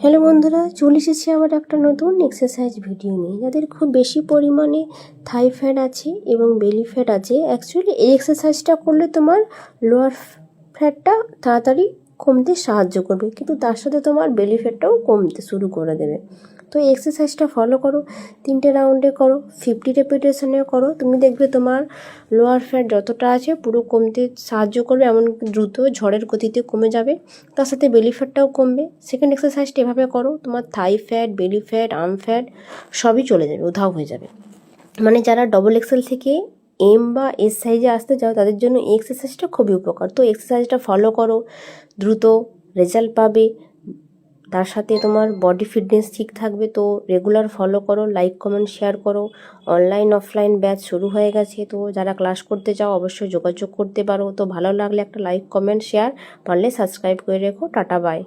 Hello বন্ধুরা, চলে এসেছি আবার একটা নতুন এক্সারসাইজ ভিডিও নিয়ে। যাদের খুব বেশি পরিমাণে থাই ফ্যাট আছে এবং বেলি ফ্যাট আছে, অ্যাকচুয়ালি এই এক্সারসাইজটা করলে তোমার লোয়ার ফ্যাটটা তাড়াতাড়ি কমতে সাহায্য করবে, কিন্তু তার সাথে তোমার বেলি ফ্যাটটাও কমতে শুরু করে দেবে। তো এই এক্সারসাইজটা ফলো করো, 3টে রাউন্ডে করো, 50 রেপিটেশনে করো। তুমি দেখবে তোমার লোয়ার ফ্যাট যতটা আছে পুরো কমতে সাহায্য করবে, এমনকি দ্রুত ঝড়ের গতিতে কমে যাবে। তার সাথে বেলি ফ্যাটটাও কমবে। সেকেন্ড এক্সারসাইজটা এভাবে করো, তোমার থাই fat, belly fat, arm fat সবই চলে যাবে, উধাও হয়ে যাবে। মানে যারা ডবল এক্সেল থেকে এম বা এস সাইজে আসতে চাও তাদের জন্য এই এক্সারসাইজটা খুবই উপকার। তো এক্সারসাইজটা ফলো করো, দ্রুত রেজাল্ট পাবে। তার সাথে তোমার বডি ফিটনেস ঠিক থাকবে। তো রেগুলার ফলো করো, লাইক কমেন্ট শেয়ার করো। অনলাইন অফলাইন ব্যাচ শুরু হয়ে গেছে, তো যারা ক্লাস করতে চাও অবশ্যই যোগাযোগ করতে পারো। তো ভালো লাগলে একটা লাইক কমেন্ট শেয়ার, পারলে সাবস্ক্রাইব করে রেখো। Tata bye.